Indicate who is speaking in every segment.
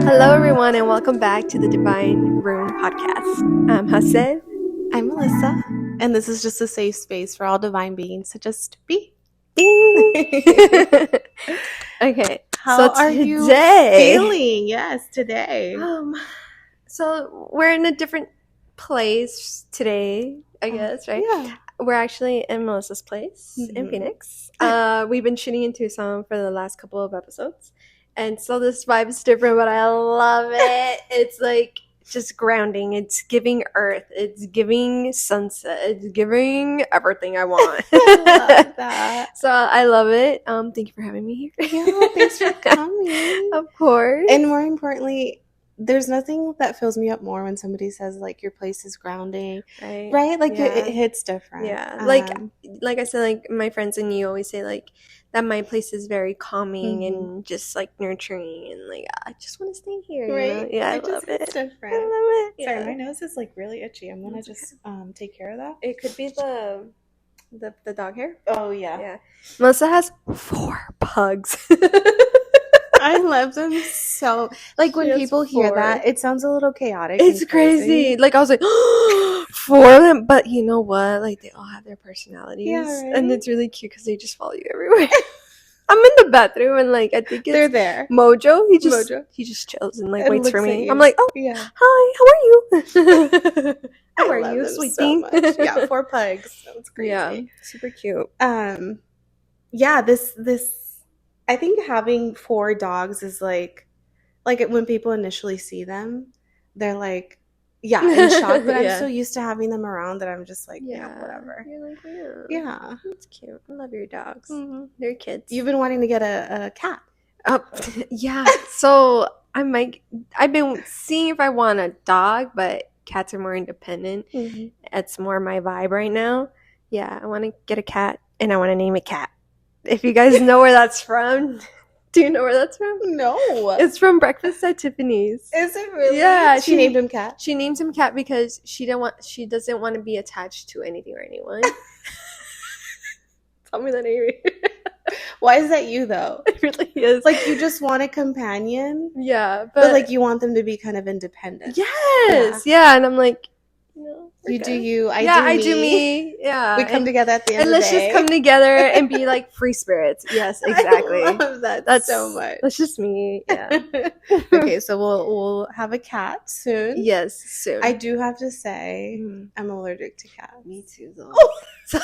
Speaker 1: Hello, everyone, and welcome back to the Divine Room podcast. I'm Hassan.
Speaker 2: I'm Melissa, and this is just a safe space for all divine beings to just be.
Speaker 1: Ding! Okay,
Speaker 2: How
Speaker 1: so
Speaker 2: are you
Speaker 1: today,
Speaker 2: feeling? Yes, today.
Speaker 1: so we're in a different place today, I guess, right?
Speaker 2: Yeah.
Speaker 1: We're actually in Melissa's place in
Speaker 2: Mhm.
Speaker 1: Phoenix. We've been shooting in Tucson for the last couple of episodes, and so this vibe is different, but I love it. It's like just grounding. It's giving earth. It's giving sunset. It's giving everything I want.
Speaker 2: I love that.
Speaker 1: So I love it. Thank you for having me here.
Speaker 2: Yeah, thanks for coming.
Speaker 1: Of course.
Speaker 2: And more importantly, there's nothing that fills me up more when somebody says like your place is grounding, right? Like
Speaker 1: Yeah.
Speaker 2: it hits different.
Speaker 1: Yeah, like I said, like my friends and you always say like that my place is very calming and just like nurturing, and like I just want to stay here, you know?
Speaker 2: Right?
Speaker 1: Yeah,
Speaker 2: It
Speaker 1: I love
Speaker 2: just hits
Speaker 1: it.
Speaker 2: different.
Speaker 1: I love it.
Speaker 2: Sorry,
Speaker 1: Yeah.
Speaker 2: my nose is like really itchy. I'm gonna
Speaker 1: That's
Speaker 2: just take care of that.
Speaker 1: It could be the dog hair.
Speaker 2: Oh yeah.
Speaker 1: Yeah, Melissa has 4 pugs.
Speaker 2: I love them so. Like when
Speaker 1: She has
Speaker 2: people hear
Speaker 1: 4.
Speaker 2: that, it sounds a little chaotic.
Speaker 1: It's
Speaker 2: and
Speaker 1: crazy. Like I was like 4 of them, but you know what? Like they all have their personalities,
Speaker 2: Yeah,
Speaker 1: and
Speaker 2: right?
Speaker 1: it's really cute because they just follow you everywhere. I'm in the bathroom and like I think
Speaker 2: They're
Speaker 1: it's
Speaker 2: there.
Speaker 1: Mojo. He
Speaker 2: Mojo.
Speaker 1: just chills and like
Speaker 2: And
Speaker 1: waits for
Speaker 2: looks at
Speaker 1: me.
Speaker 2: you.
Speaker 1: I'm like, oh,
Speaker 2: Yeah.
Speaker 1: hi, how are you? How
Speaker 2: I
Speaker 1: are
Speaker 2: love
Speaker 1: you,
Speaker 2: them
Speaker 1: sweet
Speaker 2: so
Speaker 1: thing?
Speaker 2: much. Yeah, 4 pugs. That was crazy.
Speaker 1: Yeah, super cute.
Speaker 2: Yeah, this I think having 4 dogs is like when people initially see them, they're like, yeah, in shock. But
Speaker 1: Yeah.
Speaker 2: I'm so used to having them around that I'm just like, yeah, whatever.
Speaker 1: You're like,
Speaker 2: Yeah.
Speaker 1: that's cute. I love your dogs.
Speaker 2: Mhm.
Speaker 1: They're kids.
Speaker 2: You've been wanting to get a cat.
Speaker 1: Yeah. So I've been seeing if I want a dog, but cats are more independent. It's more my vibe right now. Yeah, I want to get a cat, and I want to name it Cat. If you guys know where that's from, do you know where that's from?
Speaker 2: No.
Speaker 1: It's from Breakfast at Tiffany's.
Speaker 2: Is it really?
Speaker 1: Yeah,
Speaker 2: She named him Cat.
Speaker 1: She names him Cat because she doesn't want to be attached to anything or anyone. Tell me the name.
Speaker 2: Why is that you though?
Speaker 1: It really is.
Speaker 2: Like you just want a companion,
Speaker 1: Yeah,
Speaker 2: but like you want them to be kind of independent.
Speaker 1: Yes. Yeah, and I'm like,
Speaker 2: You do
Speaker 1: okay.
Speaker 2: you, I
Speaker 1: do me. Yeah.
Speaker 2: We come together at the end
Speaker 1: and
Speaker 2: of the
Speaker 1: let's
Speaker 2: day.
Speaker 1: just come together and be like free spirits. Yes, exactly.
Speaker 2: I love that
Speaker 1: That's
Speaker 2: so much.
Speaker 1: That's just me. Yeah.
Speaker 2: Okay, so we'll have a cat soon.
Speaker 1: Yes, soon.
Speaker 2: I do have to say, I'm allergic to cats.
Speaker 1: Me too, though. So,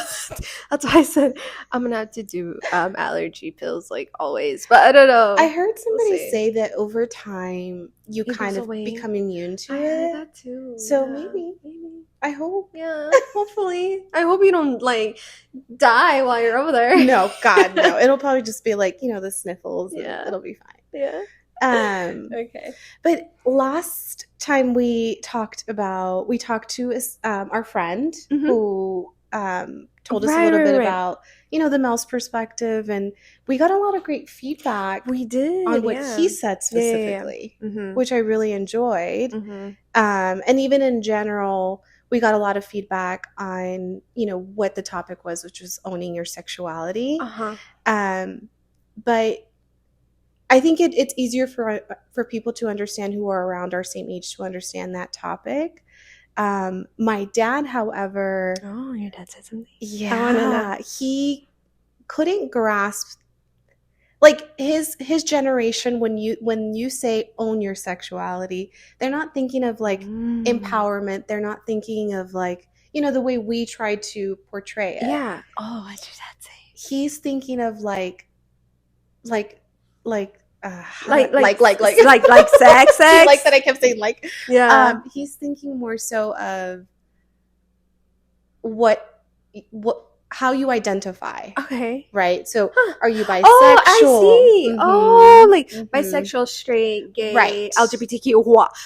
Speaker 1: that's why I said I'm gonna have to do allergy pills like always. But I don't know.
Speaker 2: I heard somebody
Speaker 1: see.
Speaker 2: say that over time you
Speaker 1: It
Speaker 2: kind
Speaker 1: goes
Speaker 2: of
Speaker 1: away.
Speaker 2: become immune to
Speaker 1: I
Speaker 2: it.
Speaker 1: heard that too.
Speaker 2: So
Speaker 1: yeah.
Speaker 2: maybe. I hope.
Speaker 1: Yeah, hopefully. I hope you don't like die while you're over there.
Speaker 2: No, God, no. It'll probably just be like, the sniffles. And
Speaker 1: Yeah.
Speaker 2: it'll be fine.
Speaker 1: Yeah.
Speaker 2: Okay. But last time we talked to our friend who told us a little bit about, the Mel's perspective, and we got a lot of great feedback.
Speaker 1: We did
Speaker 2: on what he said specifically, which I really enjoyed. And even in general, we got a lot of feedback on, what the topic was, which was owning your sexuality. But I think it's easier for people to understand who are around our same age to understand that topic. My dad, however,
Speaker 1: your dad said something.
Speaker 2: Yeah,
Speaker 1: I wanna know.
Speaker 2: he couldn't grasp, like his generation. When you say own your sexuality, they're not thinking of like empowerment. They're not thinking of like the way we try to portray it.
Speaker 1: Yeah. Oh, what did that say?
Speaker 2: He's thinking of like sex.
Speaker 1: Like sex.
Speaker 2: Like that I kept saying like.
Speaker 1: Yeah.
Speaker 2: He's thinking more so of what how you identify.
Speaker 1: Okay.
Speaker 2: Right? So are you bisexual?
Speaker 1: Oh, I see. Oh, like bisexual, straight, gay,
Speaker 2: Right.
Speaker 1: LGBTQ.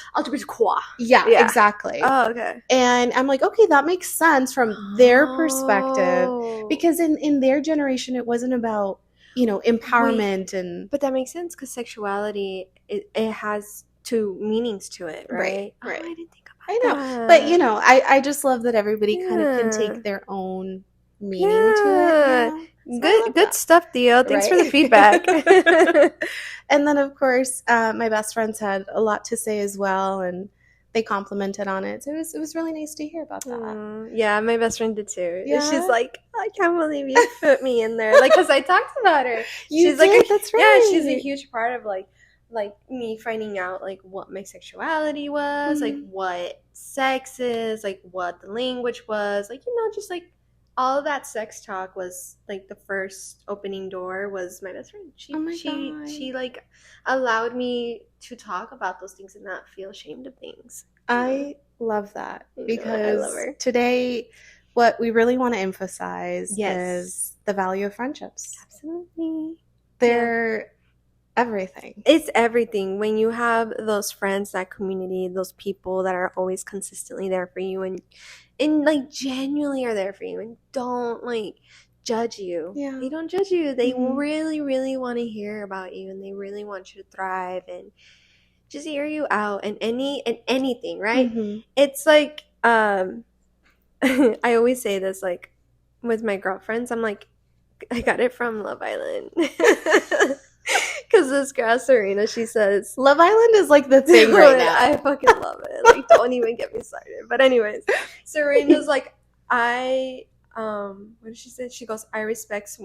Speaker 2: Yeah,
Speaker 1: Yeah.
Speaker 2: exactly.
Speaker 1: Oh, okay.
Speaker 2: And I'm like, okay, that makes sense from their perspective, because in their generation it wasn't about, empowerment. And
Speaker 1: but that makes sense because sexuality it has 2 meanings to it, right?
Speaker 2: Right.
Speaker 1: Oh, I didn't think about
Speaker 2: I know.
Speaker 1: that.
Speaker 2: But I just love that everybody kind of can take their own meaning to it.
Speaker 1: Good stuff, Theo. Thanks for the feedback.
Speaker 2: And then, of course, my best friends had a lot to say as well, and they complimented on it. So it was really nice to hear about that.
Speaker 1: Yeah, my best friend did too.
Speaker 2: Yeah?
Speaker 1: She's like, I can't believe you put me in there. Like, because I talked about her.
Speaker 2: She's like, that's right.
Speaker 1: Yeah, she's a huge part of like me finding out like what my sexuality was, like what sex is, like what the language was, like, just like all of that sex talk was like the first opening door was my best friend. She like allowed me to talk about those things and not feel ashamed of things.
Speaker 2: I love that because I love her. Today what we really want to emphasize is the value of friendships.
Speaker 1: Absolutely.
Speaker 2: They're everything.
Speaker 1: It's everything. When you have those friends, that community, those people that are always consistently there for you and like genuinely are there for you and don't like judge you.
Speaker 2: Yeah.
Speaker 1: They don't judge you. They really, really want to hear about you and they really want you to thrive and just hear you out and anything, right? It's like I always say this like with my girlfriends, I'm like, I got it from Love Island. Because this girl, Serena, she says...
Speaker 2: Love Island is like the thing right now.
Speaker 1: I fucking love it. Like, don't even get me started. But anyways, Serena's like, what did she say? She goes, I respect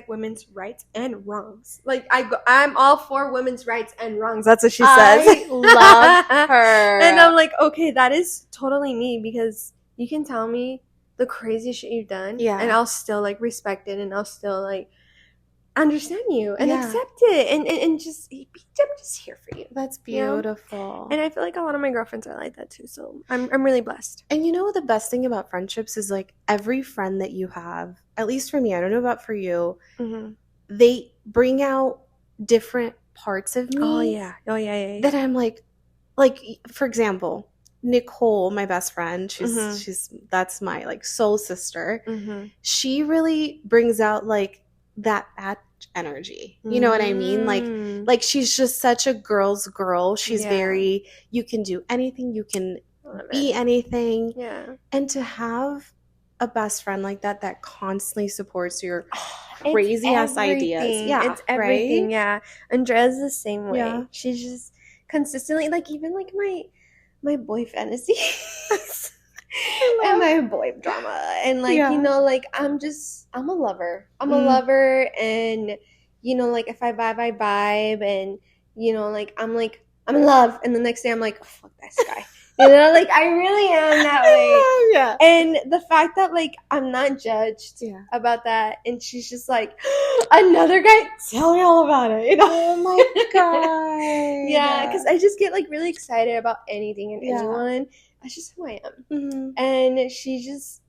Speaker 1: women's rights and wrongs. Like, I'm all for women's rights and wrongs. That's what she says.
Speaker 2: I love her.
Speaker 1: And I'm like, okay, that is totally me because you can tell me the crazy shit you've done.
Speaker 2: Yeah.
Speaker 1: And I'll still, like, respect it and I'll still, like, understand you and accept it and just I'm just here for you.
Speaker 2: That's beautiful.
Speaker 1: And I feel like a lot of my girlfriends are like that too, so I'm really blessed.
Speaker 2: And the best thing about friendships is like every friend that you have, at least for me, I don't know about for you, they bring out different parts of me.
Speaker 1: Oh yeah.
Speaker 2: That I'm like for example, Nicole, my best friend, she's that's my like soul sister. She really brings out like that energy, you know what I mean, like she's just such a girl's girl. She's very, you can do anything, you can be anything, and to have a best friend like that constantly supports your crazy ass ideas,
Speaker 1: it's everything,
Speaker 2: right?
Speaker 1: Andrea's the same way. She's just consistently like, even like my boy fantasies and my boy drama and like like I'm a lover. I'm a lover, and like if I vibe and like I'm in love, and the next day I'm like, oh, fuck this guy. Like I really am that way. And the fact that like I'm not judged about that, and she's just like, another guy, tell me all about it.
Speaker 2: Oh my god.
Speaker 1: Because I just get like really excited about anything and anyone. That's just who I am. And she just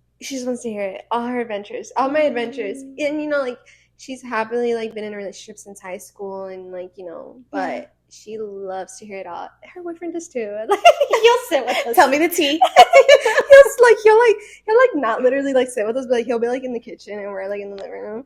Speaker 1: wants to hear it. All her adventures, all my adventures. And like she's happily like been in a relationship since high school, and like but she loves to hear it all. Her boyfriend does too. Like he'll sit with us.
Speaker 2: Tell me the tea.
Speaker 1: he'll not literally like sit with us, but like he'll be like in the kitchen and we're like in the living room.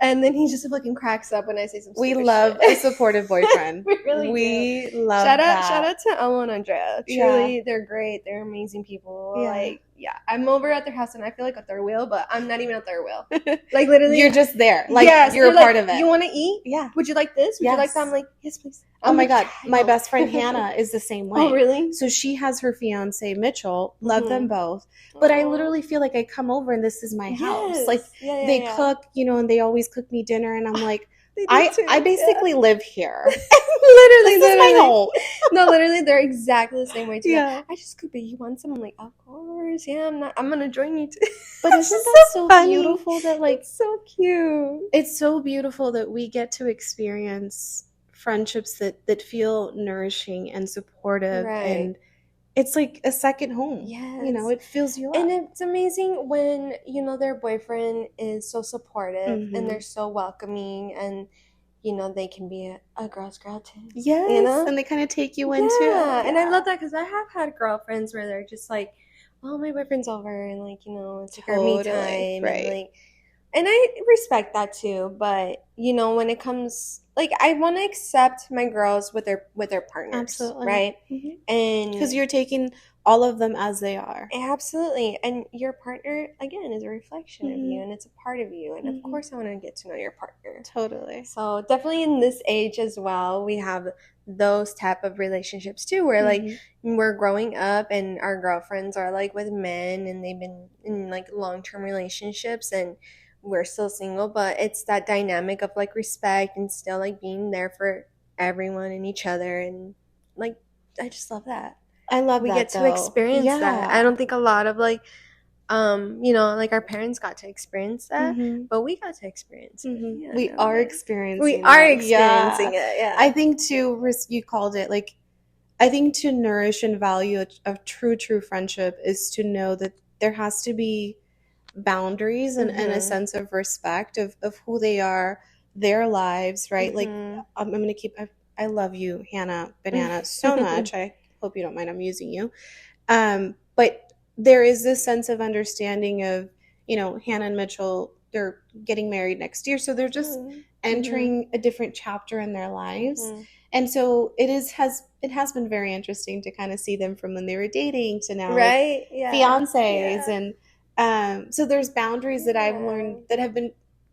Speaker 1: And then he just fucking cracks up when I say some stupid
Speaker 2: shit. We love a supportive boyfriend.
Speaker 1: We really do.
Speaker 2: Love
Speaker 1: shout
Speaker 2: that.
Speaker 1: Shout out to Elmo and Andrea. Truly, they're great. They're amazing people. Like, I'm over at their house and I feel like a third wheel, but I'm not even a third wheel. Like, literally.
Speaker 2: You're just there. Like, you're a part of it.
Speaker 1: You want to eat?
Speaker 2: Yeah.
Speaker 1: Would you like this? Would you like that? I'm like, yes, please.
Speaker 2: Oh my God. My best friend Hannah is the same way.
Speaker 1: Oh, really?
Speaker 2: So she has her fiance, Mitchell. Love them both. But I literally feel like I come over and this is my house. Like, they cook, and they always cook me dinner. And I'm like, I basically live here.
Speaker 1: Literally,
Speaker 2: this is my home.
Speaker 1: No, literally, they're exactly the same way too. I just cook, but you want some? I'm like, of course, I'm gonna join you too.
Speaker 2: But isn't that so beautiful that like,
Speaker 1: it's so cute.
Speaker 2: It's so beautiful that we get to experience friendships that feel nourishing and supportive, and it's like a second home. It fills you up.
Speaker 1: And it's amazing when their boyfriend is so supportive and they're so welcoming, and they can be a girl's girl too.
Speaker 2: And they kind of take you into it.
Speaker 1: And I love that because I have had girlfriends where they're just like, oh, my boyfriend's over, and like it's like our me time, and like And I respect that too, but you know, when it comes like I want to accept my girls with their partners,
Speaker 2: Absolutely.
Speaker 1: right?
Speaker 2: Because
Speaker 1: And
Speaker 2: you're taking all of them as they are.
Speaker 1: absolutely. And your partner, again, is a reflection of you
Speaker 2: Mm-hmm.
Speaker 1: and it's a part of you. And of
Speaker 2: Mm-hmm.
Speaker 1: course, I want to get to know your partner.
Speaker 2: Totally.
Speaker 1: So, definitely in this age as well, we have those type of relationships too, where like
Speaker 2: Mm-hmm.
Speaker 1: we're growing up and our girlfriends are like with men and they've been in like long-term relationships and we're still single, but it's that dynamic of like respect and still like being there for everyone and each other. And like, I just love that
Speaker 2: I love
Speaker 1: we get
Speaker 2: that
Speaker 1: to
Speaker 2: though.
Speaker 1: experience that. I
Speaker 2: Yeah.
Speaker 1: don't think a lot of like you know, like our parents got to experience that,
Speaker 2: Mm-hmm.
Speaker 1: but we got to experience it.
Speaker 2: Mm-hmm.
Speaker 1: Yeah,
Speaker 2: We
Speaker 1: no,
Speaker 2: are
Speaker 1: like we
Speaker 2: experiencing
Speaker 1: are
Speaker 2: that.
Speaker 1: experiencing
Speaker 2: Yeah.
Speaker 1: it.
Speaker 2: I
Speaker 1: Yeah.
Speaker 2: think too, you called it like, I think to nourish and value a true friendship is to know that there has to be boundaries and a
Speaker 1: Mhm.
Speaker 2: sense of respect of who they are, their lives, right? Like,
Speaker 1: Mhm.
Speaker 2: I'm going to I love you, Hannah Banana, so much. I hope you don't mind I'm using you. But there is this sense of understanding of, Hannah and Mitchell, they're getting married next year. So they're just
Speaker 1: Mhm. Mhm.
Speaker 2: entering a different chapter in their lives.
Speaker 1: Mhm.
Speaker 2: And so it has been very interesting to kind of see them from when they were dating to now like
Speaker 1: Right? Yeah.
Speaker 2: fiancés.
Speaker 1: Yeah.
Speaker 2: And so there's boundaries that I've learned
Speaker 1: Yeah.
Speaker 2: that have been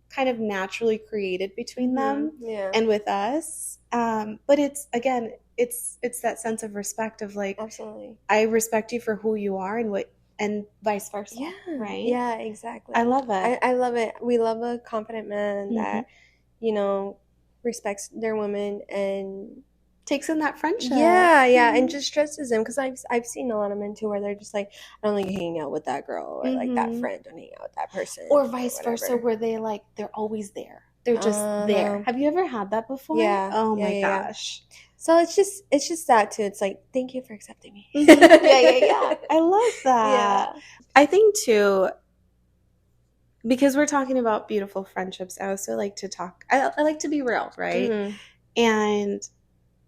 Speaker 2: kind of naturally created between
Speaker 1: Mhm.
Speaker 2: them
Speaker 1: Yeah.
Speaker 2: and with us. But it's again, it's that sense of respect of like,
Speaker 1: Absolutely.
Speaker 2: I respect you for who you are and vice versa,
Speaker 1: Yeah.
Speaker 2: right?
Speaker 1: Yeah,
Speaker 2: I
Speaker 1: exactly.
Speaker 2: love it.
Speaker 1: I love it. We love a confident man
Speaker 2: Hmm.
Speaker 1: that, you know, respects their women and
Speaker 2: Takes in that friendship.
Speaker 1: yeah, yeah, and
Speaker 2: Hmm.
Speaker 1: just stresses them because I've seen a lot of men too where they're just like, I don't like hanging out with that girl or like that
Speaker 2: Hmm.
Speaker 1: friend, don't hang out with that person
Speaker 2: Or
Speaker 1: or
Speaker 2: vice versa,
Speaker 1: whatever.
Speaker 2: where they're always there. They're just there.
Speaker 1: Uh-huh.
Speaker 2: Have you ever had that before?
Speaker 1: Yeah,
Speaker 2: Oh
Speaker 1: yeah,
Speaker 2: my
Speaker 1: yeah, yeah.
Speaker 2: gosh.
Speaker 1: So it's just that too. It's like, thank you for accepting me.
Speaker 2: Hmm. Yeah, yeah, yeah. I love that.
Speaker 1: Yeah.
Speaker 2: I think too, because we're talking about beautiful friendships, I also like to talk, I like to be real, right?
Speaker 1: Hmm.
Speaker 2: And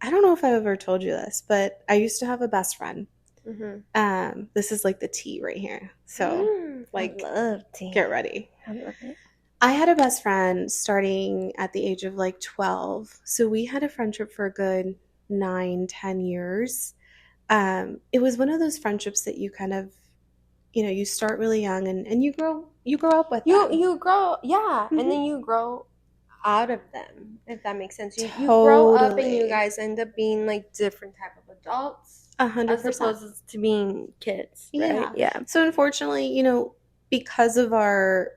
Speaker 2: I don't know if I've ever told you this, but I used to have a best friend.
Speaker 1: Hmm.
Speaker 2: This is like the tea right here. So,
Speaker 1: I
Speaker 2: like,
Speaker 1: love tea.
Speaker 2: get ready.
Speaker 1: I love it.
Speaker 2: I had a best friend starting at the age of like 12. So we had a friendship for a good 9, 10 years. It was one of those friendships that you kind of, you start really young and you grow up with them.
Speaker 1: You grow, yeah, and
Speaker 2: Hmm.
Speaker 1: then you grow out of them, if that makes sense. You grow up and you
Speaker 2: Totally.
Speaker 1: guys end up being like different type of adults
Speaker 2: A hundred
Speaker 1: as
Speaker 2: percent.
Speaker 1: opposed to being kids, right?
Speaker 2: Yeah.
Speaker 1: Yeah.
Speaker 2: So unfortunately, because of our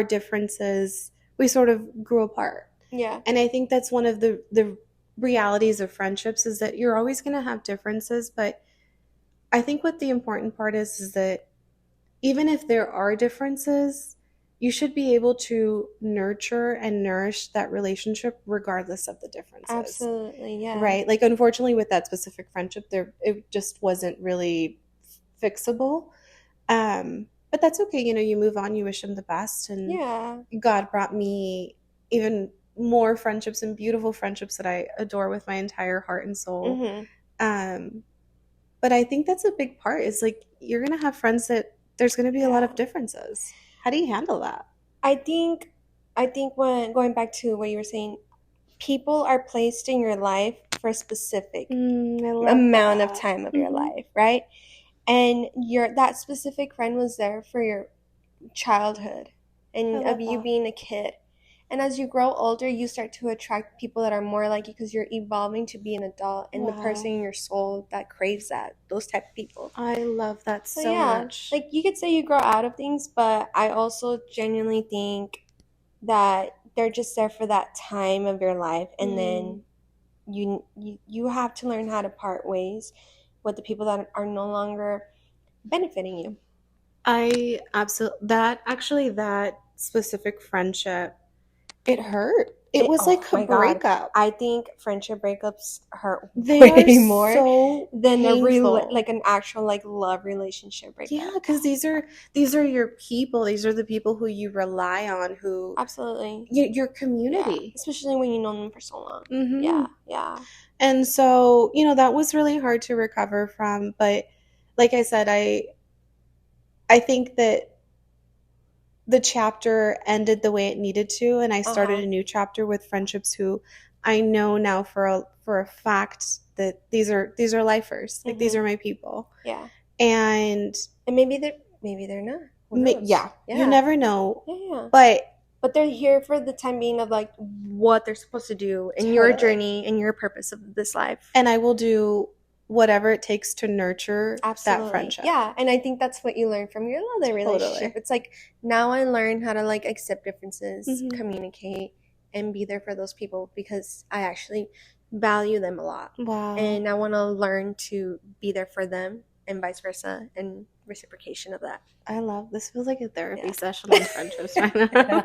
Speaker 2: differences, we sort of grew apart.
Speaker 1: Yeah.
Speaker 2: And I think that's one of the realities of friendships is that you're always going to have differences, but I think what the important part is that even if there are differences, you should be able to nurture and nourish that relationship regardless of the differences.
Speaker 1: Absolutely, yeah.
Speaker 2: Right? Like unfortunately with that specific friendship there it just wasn't really fixable. But that's okay, you move on, you wish them the best, and
Speaker 1: Yeah.
Speaker 2: God brought me even more friendships and beautiful friendships that I adore with my entire heart and soul.
Speaker 1: Hmm.
Speaker 2: Um, but I think that's a big part is like you're gonna have friends that there's gonna be a lot
Speaker 1: Yeah.
Speaker 2: of differences. How do you handle that?
Speaker 1: I think when going back to what you were saying, people are placed in your life for a specific
Speaker 2: I love
Speaker 1: amount of
Speaker 2: that.
Speaker 1: time of your
Speaker 2: Hmm.
Speaker 1: life, right? And that specific friend was there for your childhood
Speaker 2: I
Speaker 1: and of
Speaker 2: love
Speaker 1: you
Speaker 2: that.
Speaker 1: being a kid. And as you grow older, you start to attract people that are more like you because you're evolving to be an adult and the person
Speaker 2: Wow.
Speaker 1: in your soul that craves that, those type of people.
Speaker 2: I love that
Speaker 1: So
Speaker 2: so
Speaker 1: yeah,
Speaker 2: much.
Speaker 1: like you could say you grow out of things, but I also genuinely think that they're just there for that time of your life and
Speaker 2: Mm.
Speaker 1: then you have to learn how to part ways with the people that are no longer benefiting you.
Speaker 2: I absolutely that specific friendship, it hurt. It was
Speaker 1: Oh
Speaker 2: like a
Speaker 1: my God.
Speaker 2: breakup.
Speaker 1: I think friendship breakups hurt
Speaker 2: They are
Speaker 1: way more
Speaker 2: so
Speaker 1: than
Speaker 2: painful.
Speaker 1: like an actual like love relationship
Speaker 2: Yeah,
Speaker 1: breakup.
Speaker 2: because these are your people. These are the people who you rely on, who
Speaker 1: Absolutely.
Speaker 2: your
Speaker 1: Yeah.
Speaker 2: community.
Speaker 1: Especially when you know them for so long.
Speaker 2: Hmm.
Speaker 1: Yeah. Yeah.
Speaker 2: And so, that was really hard to recover from. But like I said, I think that the chapter ended the way it needed to, and I started
Speaker 1: Uh-huh.
Speaker 2: a new chapter with friendships who I know now for a fact that these are lifers. Like these
Speaker 1: Mhm.
Speaker 2: are my people.
Speaker 1: Yeah.
Speaker 2: And
Speaker 1: And maybe they're not. Who knows?
Speaker 2: yeah, you
Speaker 1: Yeah.
Speaker 2: never know.
Speaker 1: Yeah.
Speaker 2: But
Speaker 1: they're here for the time being of like what they're supposed to do in your
Speaker 2: Totally.
Speaker 1: journey and your purpose of this life.
Speaker 2: and I will do whatever it takes to nurture
Speaker 1: Absolutely.
Speaker 2: that friendship.
Speaker 1: Yeah, and I think that's what you learn from your other relationship.
Speaker 2: Totally.
Speaker 1: It's like now I learn how to like accept differences,
Speaker 2: Mhm.
Speaker 1: communicate, and be there for those people because I actually value them a lot.
Speaker 2: Wow.
Speaker 1: And I want to learn to be there for them and vice versa and reciprocation of that.
Speaker 2: I love this. Feels like a therapy
Speaker 1: Yeah.
Speaker 2: session on friendships right now.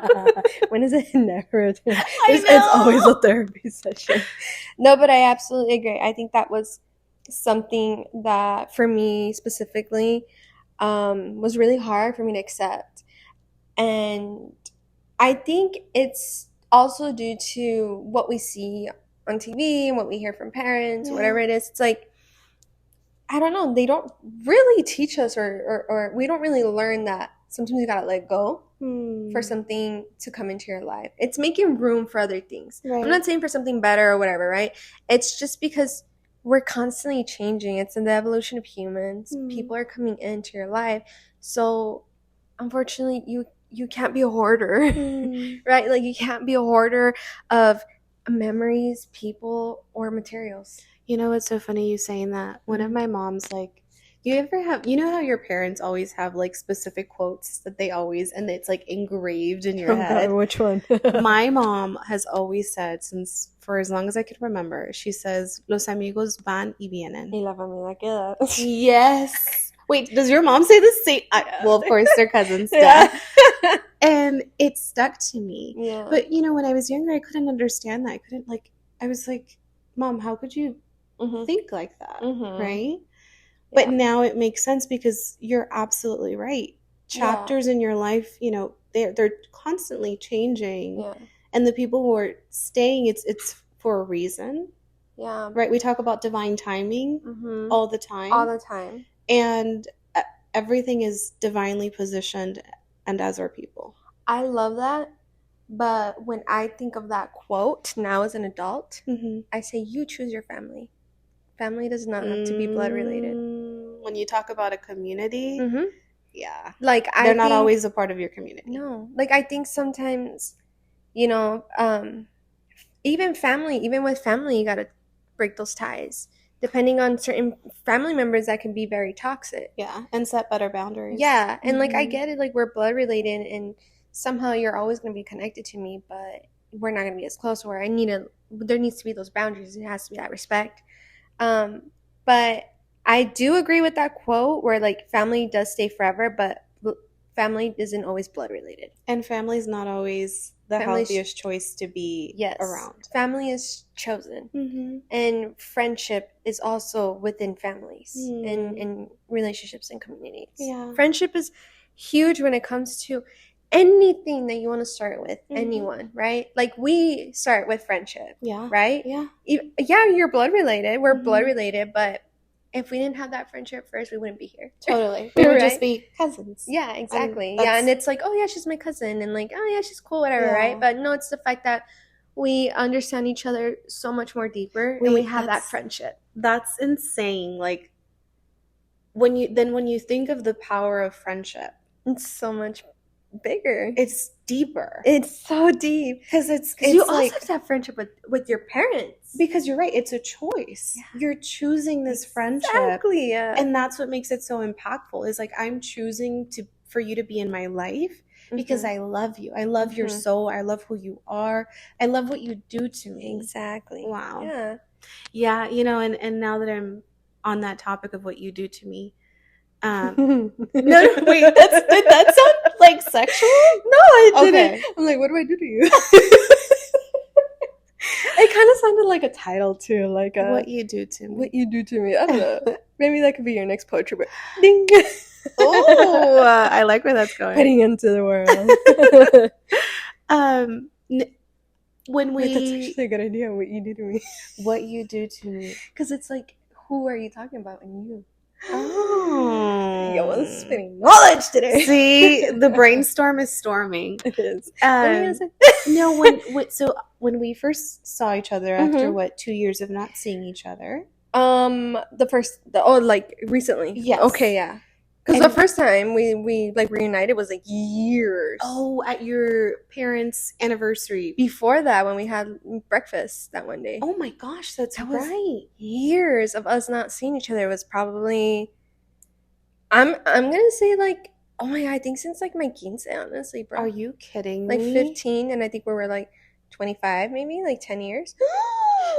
Speaker 1: When is it? Never. It's
Speaker 2: know.
Speaker 1: always a therapy session. No, but I absolutely agree. I think that was something that for me specifically was really hard for me to accept. And I think it's also due to what we see on TV and what we hear from parents,
Speaker 2: Yeah.
Speaker 1: whatever it is. It's like, I don't know, they don't really teach us or we don't really learn that sometimes you gotta let go for something to come into your life. It's making room for other things.
Speaker 2: Right.
Speaker 1: I'm not saying for something better or whatever, right? It's just because we're constantly changing. It's in the evolution of humans. People are coming into your life. So unfortunately you can't be a hoarder. Right? Like you can't be a hoarder of memories, people, or materials.
Speaker 2: You know what's so funny you saying that? One of my moms, like, you know how your parents always have like specific quotes that they always, and it's like engraved in your head?
Speaker 1: Which one?
Speaker 2: My mom has always said, since for as long as I could remember, she says, Los amigos van y vienen.
Speaker 1: Y la familia queda.
Speaker 2: Yes. Wait, does your mom say the same? Well, of course, they're cousins.
Speaker 1: Yeah.
Speaker 2: And it stuck to me.
Speaker 1: Yeah.
Speaker 2: But, you know, when I was younger, I couldn't understand that. I was like, Mom, how could you think like that? Right?
Speaker 1: Yeah.
Speaker 2: But now it makes sense because you're absolutely right. Chapters in your life, you know, they're constantly changing.
Speaker 1: Yeah.
Speaker 2: And the people who are staying, it's for a reason.
Speaker 1: Yeah.
Speaker 2: Right? We talk about divine timing all the time.
Speaker 1: All the time.
Speaker 2: And everything is divinely positioned and as our people.
Speaker 1: I love that. But when I think of that quote now as an adult, I say you choose your family. Family does not have to be blood related.
Speaker 2: When you talk about a community, yeah.
Speaker 1: Like
Speaker 2: they're not always a part of your community.
Speaker 1: No. Like I think sometimes, you know, even with family, you gotta break those ties. Depending on certain family members that can be very toxic.
Speaker 2: Yeah, and set better boundaries.
Speaker 1: Yeah, and like I get it, like we're blood related and somehow you're always going to be connected to me, but we're not going to be as close, or there needs to be those boundaries. It has to be that respect. But I do agree with that quote where like family does stay forever, but family isn't always blood related.
Speaker 2: And family's not always the healthiest choice to be around.
Speaker 1: Family is chosen. And friendship is also within families and relationships and communities.
Speaker 2: Yeah.
Speaker 1: Friendship is huge when it comes to anything that you want to start with, anyone, right? Like we start with friendship, right?
Speaker 2: Yeah.
Speaker 1: Yeah, you're blood related. We're blood related, but if we didn't have that friendship first, we wouldn't be here.
Speaker 2: Totally. We would just be cousins.
Speaker 1: Yeah, exactly. And it's like, oh yeah, she's my cousin, and like, oh yeah, she's cool, whatever, right? But no, it's the fact that we understand each other so much more deeper, and we have that friendship.
Speaker 2: That's insane. Like when you think of the power of friendship,
Speaker 1: it's so much bigger.
Speaker 2: It's deeper.
Speaker 1: It's so deep
Speaker 2: because it's
Speaker 1: you
Speaker 2: like,
Speaker 1: also have to have friendship with your parents,
Speaker 2: because you're right, it's a choice. You're choosing this friendship, and that's what makes it so impactful. Is like I'm choosing for you to be in my life because I love you. I love your soul. I love who you are. I love what you do to me.
Speaker 1: Exactly.
Speaker 2: Wow. Yeah. You know, and now that I'm on that topic of what you do to me. No, wait, did that sound like sexual?
Speaker 1: No, I didn't. Okay. I'm like, what do I do to you? It kind of sounded like a title too, like
Speaker 2: what you do to me.
Speaker 1: What you do to me. I don't know. Maybe that could be your next poetry book. Ding.
Speaker 2: Oh, I like where that's going.
Speaker 1: Putting into the world.
Speaker 2: When we
Speaker 1: that's actually a good idea. What you do to me.
Speaker 2: What you do to me.
Speaker 1: Because it's like, who are you talking about? And you.
Speaker 2: Oh.
Speaker 1: Yo, I'm spitting knowledge today.
Speaker 2: See, the brainstorm is storming.
Speaker 1: It is.
Speaker 2: No, when we first saw each other after 2 years of not seeing each other.
Speaker 1: Recently.
Speaker 2: Yes.
Speaker 1: Okay, yeah. Because the first time we like reunited was like years.
Speaker 2: Oh, at your parents' anniversary.
Speaker 1: Before that, when we had breakfast that one day.
Speaker 2: Oh my gosh, that's
Speaker 1: That
Speaker 2: right.
Speaker 1: was years of us not seeing each other. It was probably, I'm gonna say like, oh my God, I think since like my 15, honestly, bro.
Speaker 2: Are you kidding
Speaker 1: like
Speaker 2: me?
Speaker 1: 15, and I think we were like 25, maybe like 10 years.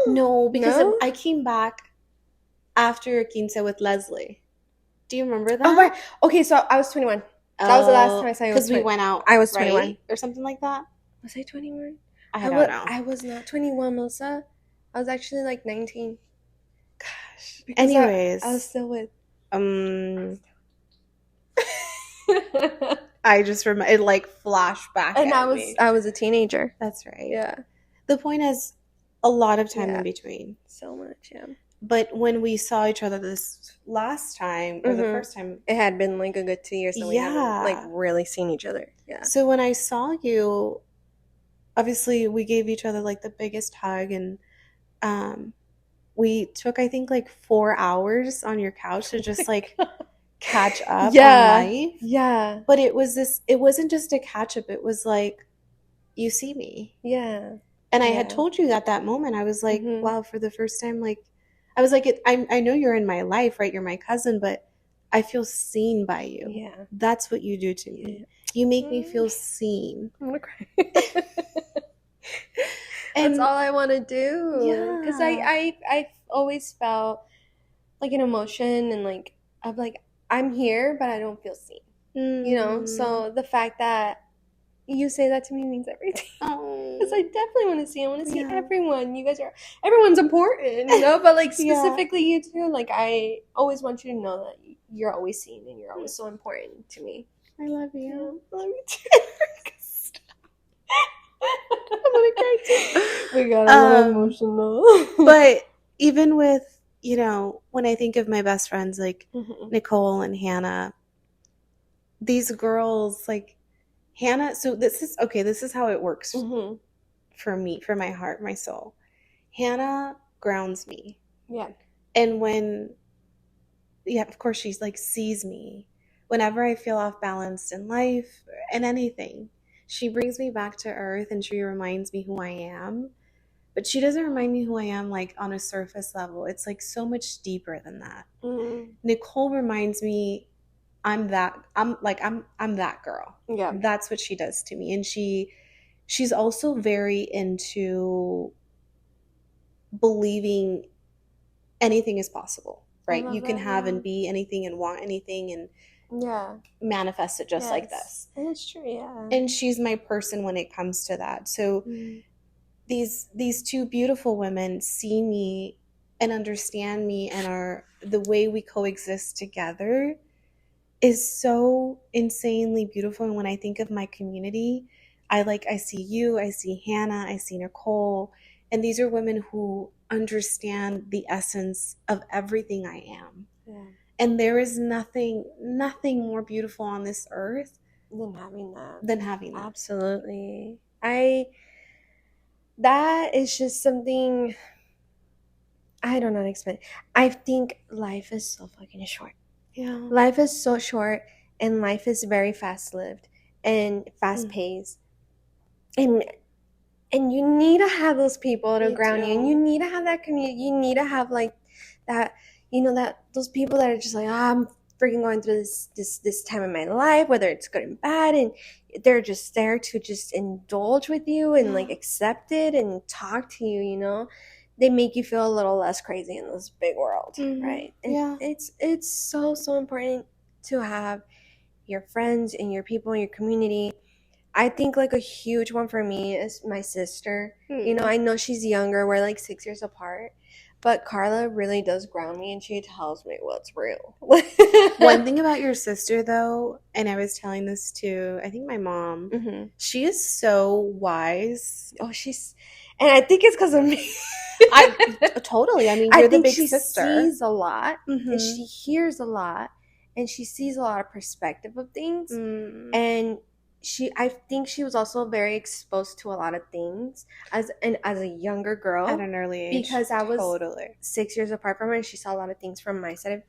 Speaker 2: No, because
Speaker 1: No?
Speaker 2: I came back after 15 with Leslie. Do you remember that?
Speaker 1: Oh, right. Okay, so I was 21. That was the last time I saw you.
Speaker 2: Because we went out.
Speaker 1: I was
Speaker 2: right?
Speaker 1: 21.
Speaker 2: Or something like that.
Speaker 1: Was I 21?
Speaker 2: I don't know.
Speaker 1: I was not 21, Melissa. I was actually like 19.
Speaker 2: Gosh.
Speaker 1: Because
Speaker 2: Anyways.
Speaker 1: I was still with.
Speaker 2: I just remember it like flashed back.
Speaker 1: And
Speaker 2: at me.
Speaker 1: I was a teenager.
Speaker 2: That's right.
Speaker 1: Yeah.
Speaker 2: The point is a lot of time in between.
Speaker 1: So much, yeah.
Speaker 2: But when we saw each other this last time, or the first time,
Speaker 1: it had been like a good 2 years that we haven't like really seen each other. Yeah.
Speaker 2: So when I saw you, obviously we gave each other like the biggest hug, and we took I think like 4 hours on your couch to just like catch up on life.
Speaker 1: Yeah.
Speaker 2: But it wasn't just a catch up, it was like, you see me.
Speaker 1: Yeah.
Speaker 2: And I had told you at that moment, I was like, wow, for the first time, like, I was like, I know you're in my life, right? You're my cousin, but I feel seen by you.
Speaker 1: Yeah.
Speaker 2: That's what you do to me. Yeah. You make me feel seen.
Speaker 1: I'm going to cry. And that's all I want to do.
Speaker 2: Yeah.
Speaker 1: Because I always felt like an emotion and like, I'm like, I'm here, but I don't feel seen. You know? So the fact that you say that to me means everything. Because I definitely want to see. I want to see everyone. Everyone's important, you know? But like specifically you too. Like I always want you to know that you're always seen and you're always so important to me.
Speaker 2: I love you.
Speaker 1: I love you too. I'm gonna cry too. We got a little emotional.
Speaker 2: But even with, you know, when I think of my best friends like Nicole and Hannah, these girls like Hannah, so this is how it works for me, for my heart, my soul. Hannah grounds me.
Speaker 1: Yeah.
Speaker 2: And of course she's like sees me. Whenever I feel off balance in life and anything, she brings me back to earth and she reminds me who I am. But she doesn't remind me who I am like on a surface level. It's like so much deeper than that. Nicole reminds me I'm that girl.
Speaker 1: Yeah.
Speaker 2: That's what she does to me. And she's also very into believing anything is possible, right? You can have and be anything and want anything and manifest it just like this.
Speaker 1: And it's true, yeah.
Speaker 2: And she's my person when it comes to that. So these two beautiful women see me and understand me and are the way we coexist together is so insanely beautiful. And when I think of my community, I see you, I see Hannah, I see Nicole, and these are women who understand the essence of everything I am.
Speaker 1: Yeah.
Speaker 2: And there is nothing more beautiful on this earth
Speaker 1: than having that.
Speaker 2: Absolutely.
Speaker 1: That is just something I don't know how to explain. I think life is so fucking short.
Speaker 2: Yeah.
Speaker 1: Life is so short and life is very fast-lived and fast-paced. And you need to have those people to ground you. And you need to have that community. You need to have like that, you know, that those people that are just like, I'm freaking going through this time in my life, whether it's good and bad, and they're just there to just indulge with you and like accept it and talk to you, you know. They make you feel a little less crazy in this big world, right? And it's so important to have your friends and your people in your community. I think like a huge one for me is my sister. You know, I know she's younger. We're like 6 years apart. But Carla really does ground me and she tells me what's real.
Speaker 2: One thing about your sister though, and I was telling this to, I think my mom, she is so wise.
Speaker 1: Oh, and I think it's because of me.
Speaker 2: Totally. I mean, you're the big sister.
Speaker 1: She sees a lot and she hears a lot. and she sees a lot of perspective of things.
Speaker 2: Mm.
Speaker 1: And I think she was also very exposed to a lot of things as a younger girl
Speaker 2: At an early age.
Speaker 1: because I was
Speaker 2: totally
Speaker 1: 6 years apart from her, and she saw a lot of things from my side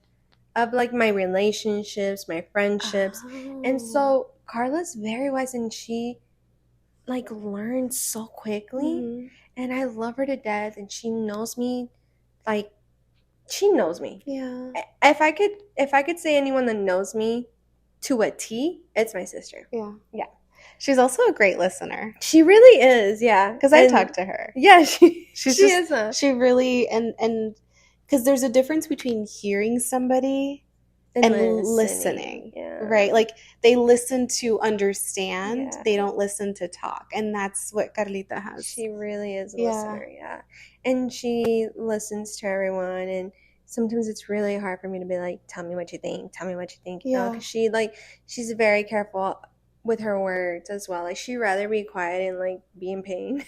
Speaker 1: of like my relationships, my friendships. And so Carla's very wise, and she like learns so quickly.
Speaker 2: Mhm.
Speaker 1: And I love her to death, and she knows me like she knows me.
Speaker 2: Yeah.
Speaker 1: If I could say anyone that knows me to a T, it's my sister.
Speaker 2: Yeah.
Speaker 1: Yeah.
Speaker 2: She's also a great listener.
Speaker 1: She really is, yeah.
Speaker 2: Because I talked to her.
Speaker 1: Yeah, she
Speaker 2: is. She really and because there's a difference between hearing somebody and listening.
Speaker 1: Yeah.
Speaker 2: Right? Like they listen to understand.
Speaker 1: Yeah.
Speaker 2: They don't listen to talk. And that's what Carlita has.
Speaker 1: She really is a listener, yeah. And she listens to everyone, and sometimes it's really hard for me to be like, tell me what you think, you know, because she's very careful with her words as well. Like she'd rather be quiet and like be in pain,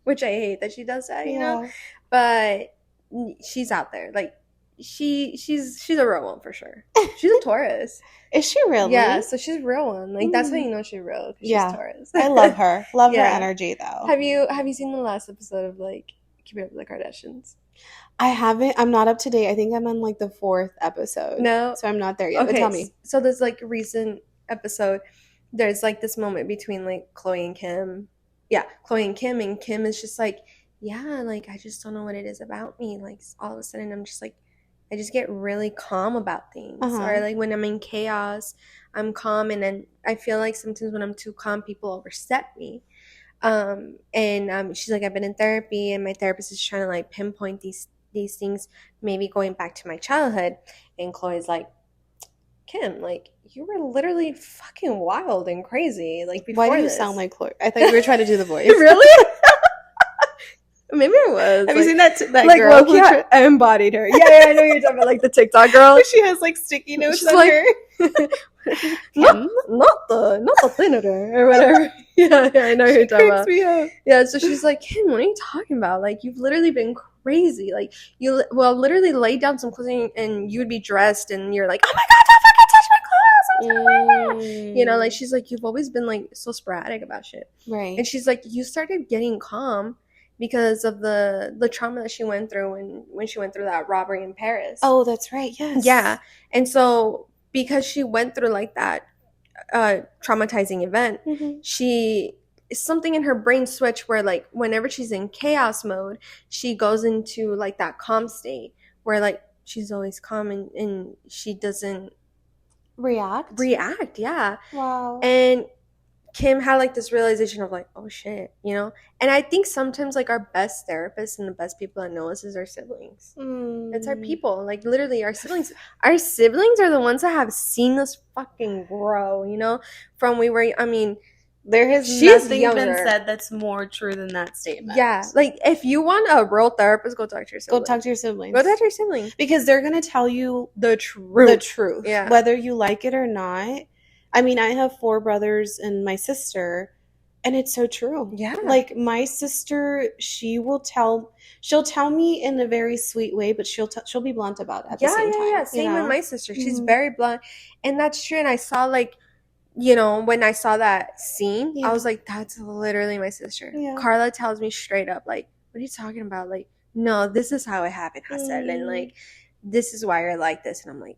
Speaker 1: which I hate that she does that, you know. But she's out there. Like she's a real one for sure. She's a Taurus.
Speaker 2: Is she really?
Speaker 1: Yeah, so she's a real one. Like that's how you know she's real. She's Taurus.
Speaker 2: I love her. Love her energy though.
Speaker 1: Have you seen the last episode of like Keeping Up with the Kardashians?
Speaker 2: I haven't. I'm not up to date. I think I'm on like the 4th episode.
Speaker 1: No,
Speaker 2: so I'm not there yet.
Speaker 1: Okay,
Speaker 2: but tell me.
Speaker 1: So there's like a recent episode. There's like this moment between like Khloe and Kim. Yeah, Khloe and Kim is just like, yeah, like I just don't know what it is about me. Like all of a sudden I'm just like, I just get really calm about things. Or like when I'm in chaos, I'm calm, and then I feel like sometimes when I'm too calm, people overstep me. She's like, I've been in therapy, and my therapist is trying to like pinpoint these things, maybe going back to my childhood. And Khloe's like, Kim, like you were literally fucking wild and crazy. Like before
Speaker 2: Why do you
Speaker 1: this.
Speaker 2: sound like Khloe? I thought you were trying to do the voice.
Speaker 1: Really? Maybe I was.
Speaker 2: Have you seen that
Speaker 1: like,
Speaker 2: girl
Speaker 1: who I embodied her? Yeah, I know you're talking about like the TikTok girl.
Speaker 2: She has like sticky notes on
Speaker 1: like,
Speaker 2: her.
Speaker 1: not the senator or whatever. Yeah, I know you're talking about. Me up. Yeah, so she's like, Kim, what are you talking about? Like you've literally been crazy. Like you literally laid down some clothes and you would be dressed and you're like, oh my god, don't fucking touch my clothes. You know, like she's like, you've always been like so sporadic about shit.
Speaker 2: Right.
Speaker 1: And she's like, you started getting calm because of the trauma that she went through when she went through that robbery in Paris.
Speaker 2: Oh, that's right. Yes.
Speaker 1: Yeah. And so because she went through like that traumatizing event, something in her brain switch where like whenever she's in chaos mode, she goes into like that calm state where like she's always calm and she doesn't react. Yeah.
Speaker 2: Wow.
Speaker 1: And Kim had like this realization of like, oh shit, you know? And I think sometimes like our best therapists and the best people that know us is our siblings. It's our people. Like literally our siblings. Our siblings are the ones that have seen us fucking grow, you know? From
Speaker 2: there has nothing been said that's more true than that statement.
Speaker 1: Yeah. Like if you want a real therapist, go talk to your siblings.
Speaker 2: Go talk to your siblings.
Speaker 1: Go talk to your siblings.
Speaker 2: Because they're gonna tell you
Speaker 1: the truth.
Speaker 2: Yeah. Whether you like it or not. I mean, I have 4 brothers and my sister, and it's so true.
Speaker 1: Yeah.
Speaker 2: Like my sister, she'll tell me in a very sweet way, but she'll be blunt about it at the same time.
Speaker 1: Yeah. Same with my sister. She's very blunt. And that's true. And I saw like, you know, when I saw that scene, I was like, that's literally my sister. Yeah. Carla tells me straight up, like, what are you talking about? Like, no, this is how it happened, Hassel. And like, this is why you're like this. And I'm like,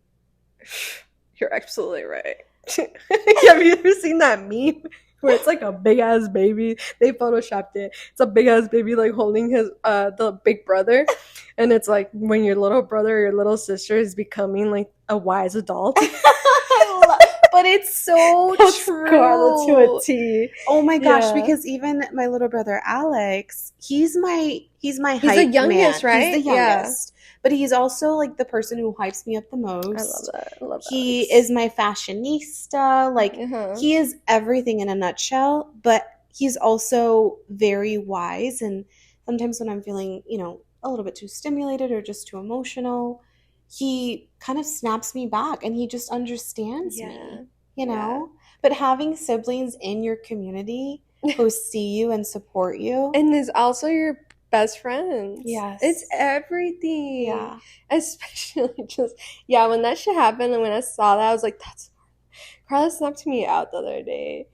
Speaker 1: you're absolutely right. Have you ever seen that meme where it's like a big ass baby? They photoshopped it. It's a big ass baby like holding his the big brother, and it's like when your little brother or your little sister is becoming like a wise adult.
Speaker 2: But it's so true.
Speaker 1: Carla to a T.
Speaker 2: Oh my gosh, because even my little brother Alex, he's the youngest,
Speaker 1: right?
Speaker 2: He's the youngest. But he's also like the person who hypes me up the most.
Speaker 1: I love that.
Speaker 2: He is my fashionista. Like he is everything in a nutshell, but he's also very wise. And sometimes when I'm feeling, you know, a little bit too stimulated or just too emotional, he kind of snaps me back and he just understands me, you know? But having siblings in your community who see you and support you.
Speaker 1: And is also your best friends.
Speaker 2: Yes.
Speaker 1: It's everything.
Speaker 2: Yeah.
Speaker 1: Especially just, yeah, when that shit happened and when I saw that, I was like, that's, Carla snapped me out the other day.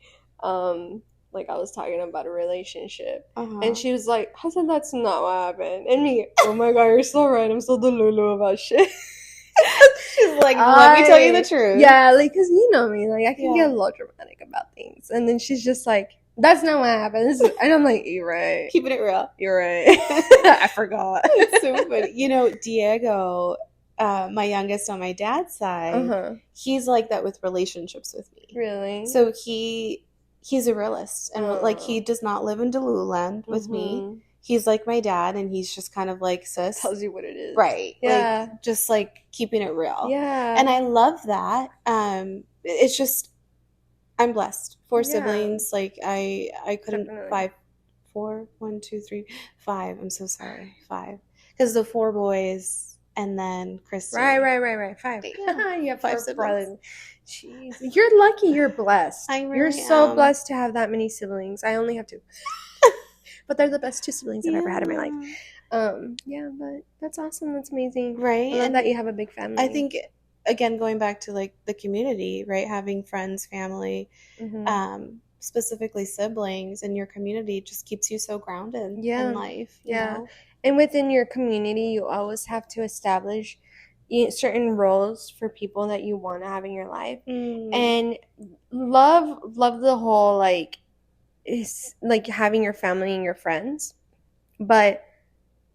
Speaker 1: Like I was talking about a relationship. And she was like, I said, that's not what happened. And me, oh my God, you're so right. I'm so delulu about shit.
Speaker 2: She's like, let me tell you the truth.
Speaker 1: Yeah, like, because you know me, like, I can get a little dramatic about things. And then she's just like, that's not what happened. And I'm like, you're right.
Speaker 2: Keeping it real.
Speaker 1: You're right. I forgot.
Speaker 2: It's so funny. You know, Diego, my youngest on my dad's side, he's like that with relationships with me.
Speaker 1: Really?
Speaker 2: So he's a realist. And like, he does not live in Delululand with me. He's like my dad, and he's just kind of like, sis.
Speaker 1: Tells you what it is.
Speaker 2: Right.
Speaker 1: Yeah.
Speaker 2: Like, just like keeping it real.
Speaker 1: Yeah.
Speaker 2: And I love that. It's just, I'm blessed. 4 siblings. Like, I couldn't, 5, 1, 2, 3, 5. I'm so sorry. 5. Because the 4 boys and then Kristen.
Speaker 1: Right. 5.
Speaker 2: Yeah.
Speaker 1: You have
Speaker 2: 5 siblings.
Speaker 1: Jeez. You're lucky. You're blessed.
Speaker 2: I really
Speaker 1: You're so blessed to have that many siblings. I only have 2. But they're the best 2 siblings I've ever had in my life. Yeah, but that's awesome. That's amazing.
Speaker 2: Right.
Speaker 1: I love that you have a big family.
Speaker 2: I think, again, going back to like the community, right? Having friends, family, specifically siblings in your community just keeps you so grounded in life. You know?
Speaker 1: And within your community, you always have to establish certain roles for people that you want to have in your life. And love the whole, like, is like having your family and your friends, but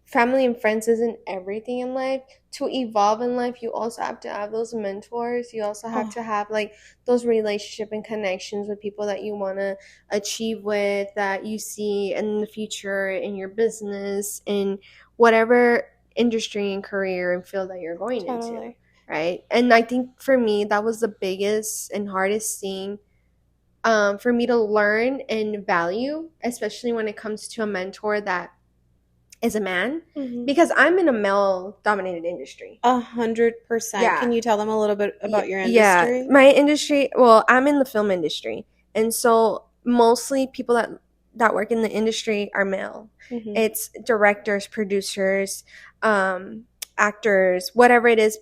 Speaker 1: family and friends isn't everything in life. To evolve in life, you also have to have those mentors. You also have to have like those relationship and connections with people that you want to achieve with, that you see in the future in your business, in whatever industry and career and field that you're going into, right? And I think for me, that was the biggest and hardest thing for me to learn and value, especially when it comes to a mentor that is a man, because I'm in a male-dominated industry.
Speaker 2: 100%. Yeah. Can you tell them a little bit about your industry?
Speaker 1: Yeah, my industry. Well, I'm in the film industry, and so mostly people that work in the industry are male. It's directors, producers, actors, whatever it is,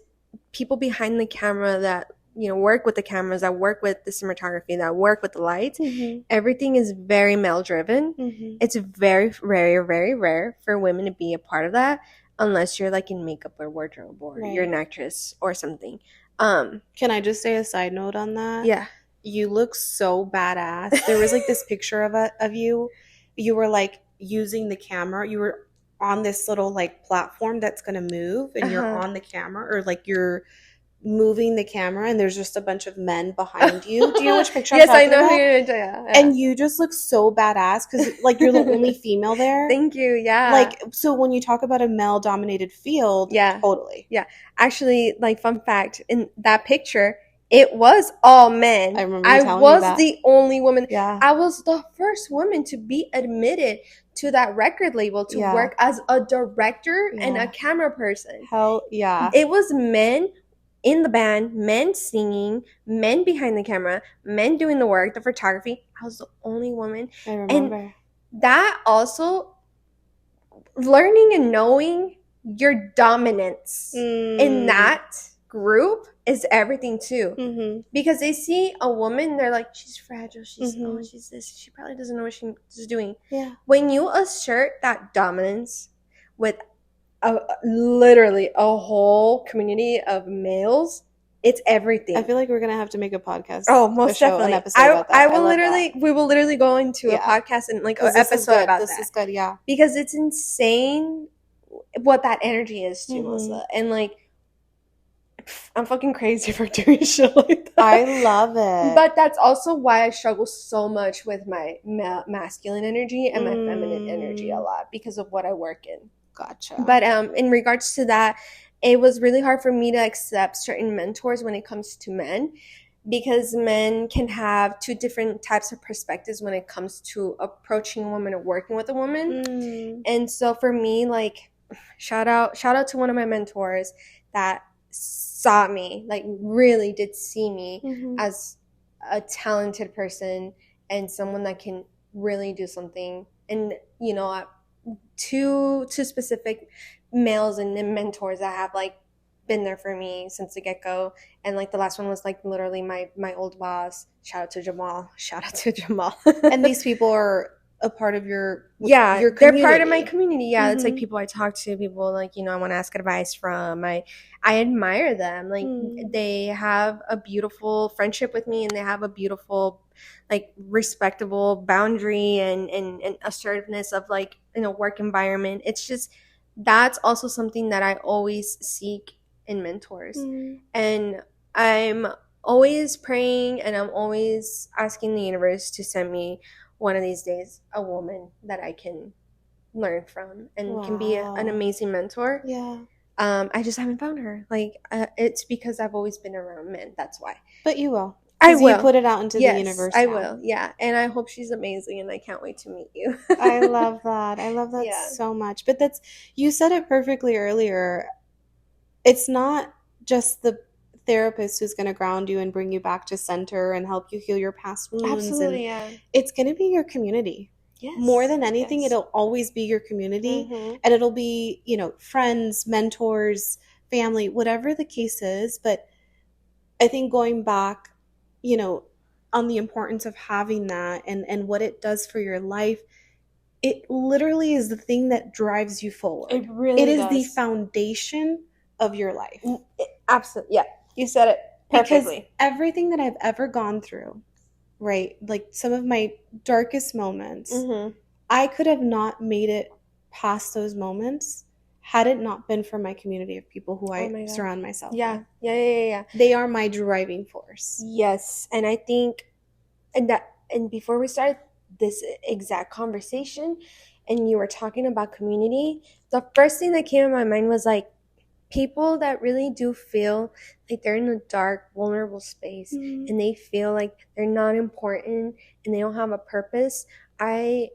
Speaker 1: people behind the camera that work with the cameras, that work with the cinematography, that work with the lights. Everything is very male driven. It's very, very, very rare for women to be a part of that, unless you're like in makeup or wardrobe or you're an actress or something.
Speaker 2: Can I just say a side note on that?
Speaker 1: Yeah.
Speaker 2: You look so badass. There was like this picture of you. You were like using the camera. You were on this little like platform that's going to move, and you're on the camera, or like you're moving the camera, and there's just a bunch of men behind you. Do you know which picture I'm talking about?
Speaker 1: Yes, I know. Yeah.
Speaker 2: And you just look so badass because like you're the only female there.
Speaker 1: Thank you. Yeah.
Speaker 2: Like, so when you talk about a male-dominated field, totally.
Speaker 1: Yeah. Actually, like, fun fact, in that picture, it was all men.
Speaker 2: I remember you telling me that.
Speaker 1: I was the only woman.
Speaker 2: Yeah.
Speaker 1: I was the first woman to be admitted to that record label to work as a director and a camera person.
Speaker 2: Hell yeah.
Speaker 1: It was men in the band, men singing, men behind the camera, men doing the work, the photography. I was the only woman.
Speaker 2: I remember.
Speaker 1: And that also, learning and knowing your dominance in that group is everything too. Because they see a woman, they're like, she's fragile, she's she's this, she probably doesn't know what she's doing.
Speaker 2: Yeah.
Speaker 1: When you assert that dominance with literally a whole community of males, it's everything.
Speaker 2: I feel like we're gonna have to make a podcast.
Speaker 1: Oh, most definitely.
Speaker 2: An episode about that.
Speaker 1: We will literally go into a podcast and like an episode about that.
Speaker 2: This is good, yeah.
Speaker 1: Because it's insane what that energy is too, Melissa. And like, I'm fucking crazy for doing shit like that.
Speaker 2: I love it.
Speaker 1: But that's also why I struggle so much with my masculine energy and my feminine energy a lot, because of what I work in.
Speaker 2: Gotcha.
Speaker 1: But in regards to that, it was really hard for me to accept certain mentors when it comes to men, because men can have 2 different types of perspectives when it comes to approaching a woman or working with a woman. And so for me, like, shout out to one of my mentors that saw me, like really did see me as a talented person and someone that can really do something. And, two specific males and mentors that have like been there for me since the get-go. And like the last one was like literally my old boss. Shout out to Jamal.
Speaker 2: And these people are a part of your
Speaker 1: they're part of my community. Yeah,
Speaker 2: Mm-hmm.
Speaker 1: It's like people I talk to, people like, I want to ask advice from. I admire them. Like they have a beautiful friendship with me, and they have a beautiful, like, respectable boundary and assertiveness of like in a work environment. It's just, that's also something that I always seek in mentors. And I'm always praying, and I'm always asking the universe to send me one of these days a woman that I can learn from and can be an amazing mentor.
Speaker 2: Yeah.
Speaker 1: I just haven't found her. Like, it's because I've always been around men. That's why.
Speaker 2: But you will.
Speaker 1: I will.
Speaker 2: You put it out into the universe.
Speaker 1: I will. Yeah. And I hope she's amazing, and I can't wait to meet you.
Speaker 2: I love that. I love that so much. But you said it perfectly earlier. It's not just the therapist who's going to ground you and bring you back to center and help you heal your past wounds.
Speaker 1: Absolutely,
Speaker 2: It's going to be your community.
Speaker 1: Yes.
Speaker 2: More than anything, it'll always be your community. And it'll be, friends, mentors, family, whatever the case is. But I think going back, on the importance of having that and what it does for your life, it literally is the thing that drives you forward.
Speaker 1: It really
Speaker 2: is
Speaker 1: does.
Speaker 2: The foundation of your life.
Speaker 1: Absolutely. Yeah. You said it perfectly.
Speaker 2: Because everything that I've ever gone through, right? Like some of my darkest moments, I could have not made it past those moments had it not been for my community of people who I surround myself with.
Speaker 1: Yeah.
Speaker 2: They are my driving force.
Speaker 1: Yes. And I think, and before we started this exact conversation and you were talking about community, the first thing that came in my mind was like, people that really do feel like they're in a dark, vulnerable space and they feel like they're not important and they don't have a purpose. I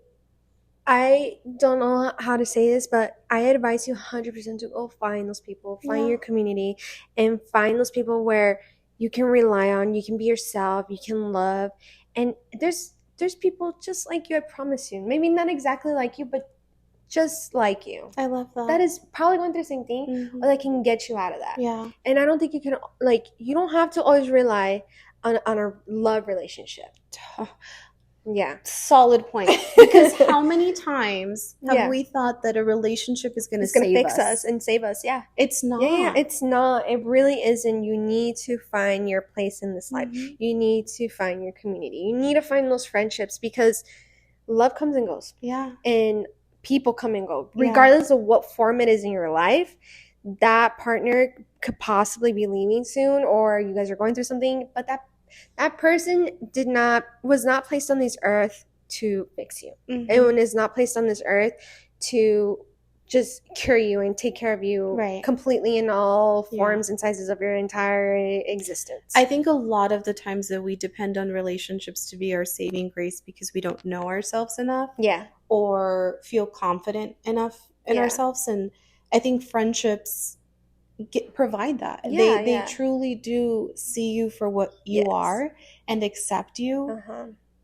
Speaker 1: don't know how to say this, but I advise you 100% to go find those people, find your community, and find those people where you can rely on, you can be yourself, you can love. And there's people just like you, I promise you. Maybe not exactly like you, but just like you.
Speaker 2: I love that.
Speaker 1: That is probably going through the same thing, or that can get you out of that.
Speaker 2: Yeah.
Speaker 1: And I don't think you can, like, you don't have to always rely on a love relationship. Yeah.
Speaker 2: Solid point. Because how many times have we thought that a relationship is going to
Speaker 1: fix us and save us? Yeah.
Speaker 2: It's not.
Speaker 1: Yeah, it's not. It really isn't. You need to find your place in this life. You need to find your community. You need to find those friendships, because love comes and goes.
Speaker 2: Yeah.
Speaker 1: And people come and go. Regardless of what form it is in your life, that partner could possibly be leaving soon, or you guys are going through something, but that person was not placed on this earth to fix you. It is not placed on this earth to just cure you and take care of you completely in all forms and sizes of your entire existence.
Speaker 2: I think a lot of the times that we depend on relationships to be our saving grace because we don't know ourselves enough.
Speaker 1: Yeah.
Speaker 2: Or feel confident enough in ourselves. And I think friendships provide that. They truly do see you for what you are and accept you.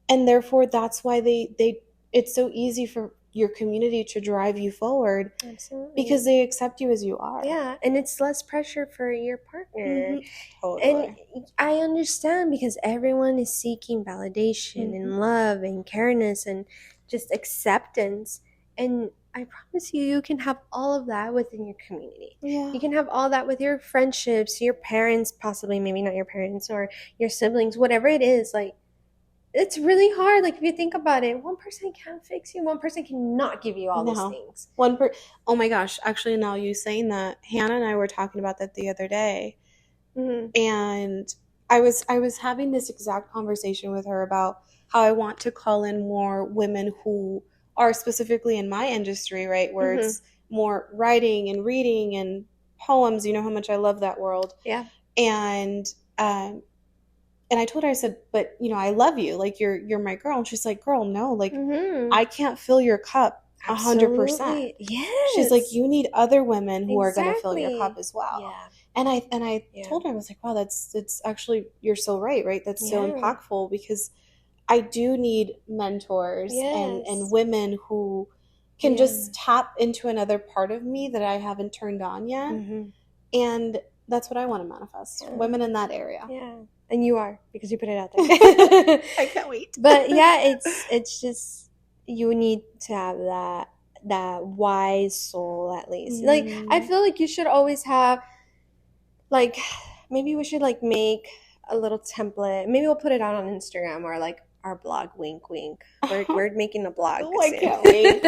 Speaker 2: And therefore that's why it's so easy for your community to drive you forward.
Speaker 1: Absolutely.
Speaker 2: Because they accept you as you are.
Speaker 1: Yeah, and it's less pressure for your partner.
Speaker 2: Totally.
Speaker 1: And I understand, because everyone is seeking validation and love and careness and just acceptance. And I promise you can have all of that within your community.
Speaker 2: Yeah.
Speaker 1: You can have all that with your friendships, your parents, possibly, maybe not your parents, or your siblings, whatever it is. Like, it's really hard. Like, if you think about it, one person can't fix you. One person cannot give you all those things.
Speaker 2: Oh my gosh. Actually, now you saying that, Hannah and I were talking about that the other day. And I was having this exact conversation with her about how I want to call in more women who are specifically in my industry, right? Where it's more writing and reading and poems. You know how much I love that world.
Speaker 1: Yeah.
Speaker 2: And I told her, I said, but I love you. Like, you're my girl. And she's like, girl, no, like I can't fill your cup 100%.
Speaker 1: Yes.
Speaker 2: She's like, you need other women who are going to fill your cup as well.
Speaker 1: Yeah.
Speaker 2: And I told her, I was like, wow, it's actually, you're so right? That's so impactful, because I do need mentors and women who can just tap into another part of me that I haven't turned on yet.
Speaker 1: Mm-hmm.
Speaker 2: And that's what I want to manifest.
Speaker 1: Yeah.
Speaker 2: Women in that area.
Speaker 1: Yeah. And you are, because you put it out there.
Speaker 2: I can't wait.
Speaker 1: But yeah, it's just, you need to have that wise soul, at least. Like, I feel like you should always have, like, maybe we should like make a little template. Maybe we'll put it out on Instagram or like our blog. Wink, wink. We're making a blog.
Speaker 2: Oh, I can't wait.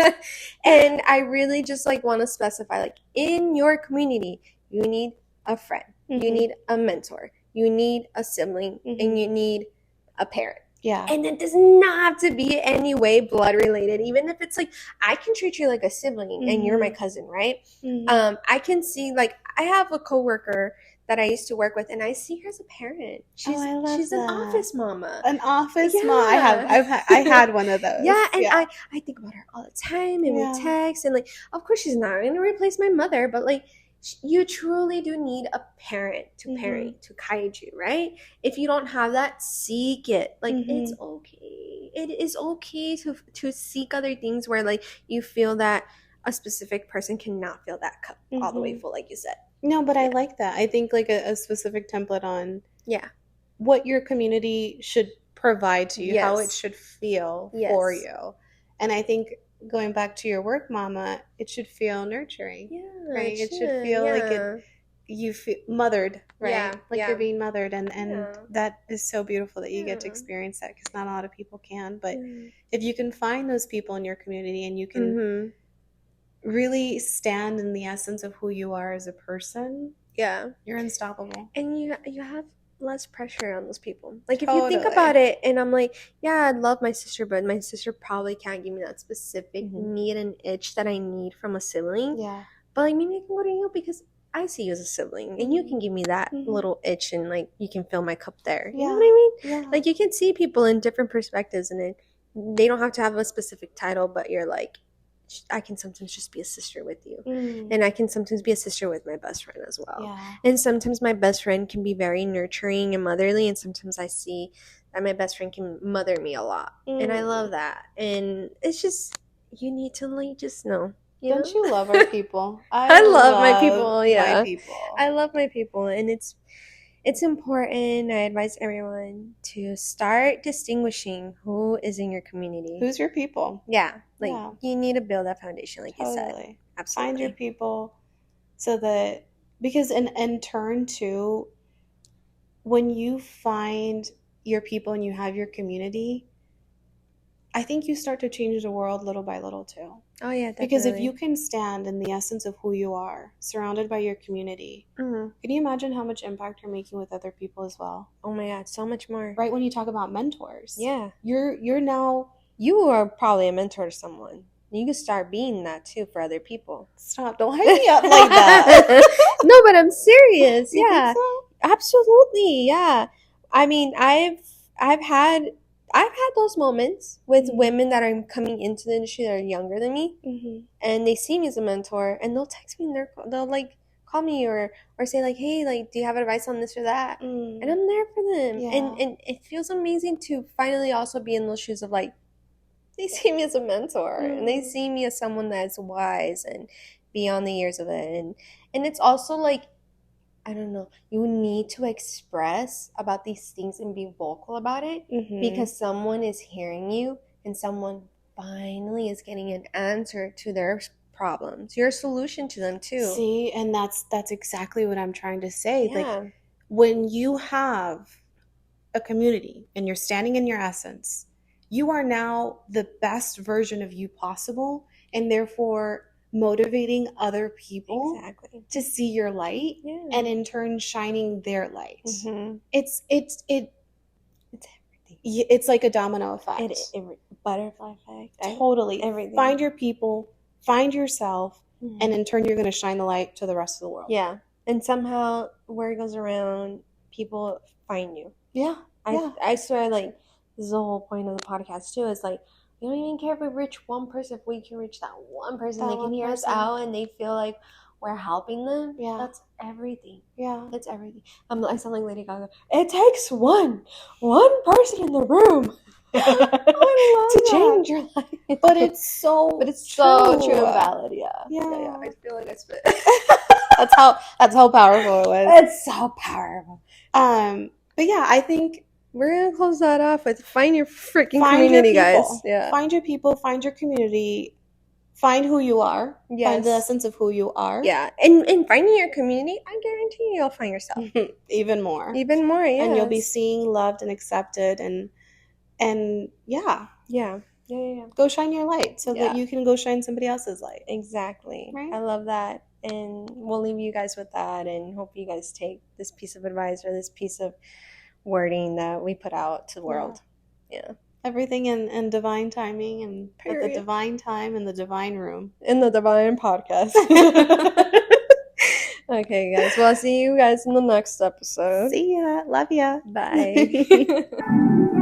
Speaker 1: And I really just like want to specify, like, in your community, you need a friend, you need a mentor, you need a sibling, and you need a parent.
Speaker 2: Yeah.
Speaker 1: And it does not have to be any way blood related. Even if it's like, I can treat you like a sibling and you're my cousin, right? I can see, like, I have a coworker that I used to work with, and I see her as a parent. She's an office mama.
Speaker 2: An office mom. I had one of those.
Speaker 1: Yeah, and I think about her all the time, and we text, and like, of course she's not going to replace my mother, but like, you truly do need a parent to parent, to guide you, right? If you don't have that, seek it. Like, it's okay. It is okay to seek other things where like you feel that a specific person cannot fill that cup all the way full, like you said.
Speaker 2: No, but I like that. I think like a specific template on what your community should provide to you, how it should feel for you. And I think going back to your work mama, it should feel nurturing. Yeah, right? It should feel like you feel mothered, right?
Speaker 1: Yeah,
Speaker 2: like you're being mothered, and that is so beautiful that you get to experience that, because not a lot of people can. But if you can find those people in your community and you can really stand in the essence of who you are as a person, you're unstoppable.
Speaker 1: And you have less pressure on those people. Like, if you think about it, and I'm like, yeah, I love my sister, but my sister probably can't give me that specific need and itch that I need from a sibling.
Speaker 2: Yeah.
Speaker 1: But like, maybe I can go to you because I see you as a sibling, and you can give me that little itch, and like, you can fill my cup there. You know what I mean? Yeah. Like, you can see people in different perspectives, and they don't have to have a specific title, but you're like, I can sometimes just be a sister with you. And I can sometimes be a sister with my best friend as well. Yeah. And sometimes my best friend can be very nurturing and motherly, and sometimes I see that my best friend can mother me a lot. And I love that. And it's just, you need to like just know.
Speaker 2: Don't you love our people?
Speaker 1: I love my people. Yeah. I love my people. And it's important. I advise everyone to start distinguishing who is in your community.
Speaker 2: Who's your people?
Speaker 1: Yeah. Like, you need to build that foundation, like you said. Absolutely.
Speaker 2: Find your people, so that, because in turn too, when you find your people and you have your community, I think you start to change the world little by little too.
Speaker 1: Oh yeah, definitely.
Speaker 2: Because if you can stand in the essence of who you are, surrounded by your community, can you imagine how much impact you're making with other people as well?
Speaker 1: Oh my God, so much more.
Speaker 2: Right, when you talk about mentors.
Speaker 1: Yeah.
Speaker 2: You're now...
Speaker 1: You are probably a mentor to someone. You can start being that too for other people.
Speaker 2: Stop, don't hype me up like that.
Speaker 1: No, but I'm serious.
Speaker 2: You
Speaker 1: yeah.
Speaker 2: think so?
Speaker 1: Absolutely, yeah. I mean, I've had those moments with women that are coming into the industry that are younger than me, and they see me as a mentor, and they'll text me, and they'll like call me or say like, hey, like, do you have advice on this or that? And I'm there for them. And it feels amazing to finally also be in those shoes of like, they see me as a mentor, and they see me as someone that's wise and beyond the years of it. And it's also like, I don't know, you need to express about these things and be vocal about it, because someone is hearing you, and someone finally is getting an answer to their problems, your solution to them too.
Speaker 2: See, and that's exactly what I'm trying to say. Like, when you have a community and you're standing in your essence, you are now the best version of you possible, and therefore motivating other people to see your light, and in turn shining their light. It's everything. It's like a domino effect.
Speaker 1: Butterfly effect.
Speaker 2: Totally.
Speaker 1: Everything.
Speaker 2: Find your people, find yourself, and in turn you're going to shine the light to the rest of the world.
Speaker 1: Yeah. And somehow word goes around, people find you.
Speaker 2: Yeah.
Speaker 1: I swear, like, this is the whole point of the podcast too, is like, we don't even care if we reach one person. If we can reach that one person, they can hear us out and they feel like we're helping them. Yeah. That's everything.
Speaker 2: Yeah.
Speaker 1: That's everything. I sound like Lady Gaga. It takes one person in the room.
Speaker 2: to change your life. But it's so
Speaker 1: so true and valid. Yeah. I feel like I spit.
Speaker 2: That's how powerful it was.
Speaker 1: It's so powerful.
Speaker 2: But yeah, I think
Speaker 1: we're gonna close that off with find your freaking community, guys. Yeah.
Speaker 2: Find your people, find your community, find who you are. Yes. Find the essence of who you are.
Speaker 1: Yeah. And finding your community, I guarantee you'll find yourself.
Speaker 2: Even more. Yeah. And you'll be seen, loved, and accepted, and yeah. Go shine your light so that you can go shine somebody else's light.
Speaker 1: Exactly.
Speaker 2: Right?
Speaker 1: I love that. And we'll leave you guys with that, and hope you guys take this piece of advice or this piece of wording that we put out to the world. Yeah.
Speaker 2: Everything in divine timing and at the divine time in the divine room.
Speaker 1: In the divine podcast. Okay, guys. Well, I'll see you guys in the next episode.
Speaker 2: See ya. Love ya.
Speaker 1: Bye.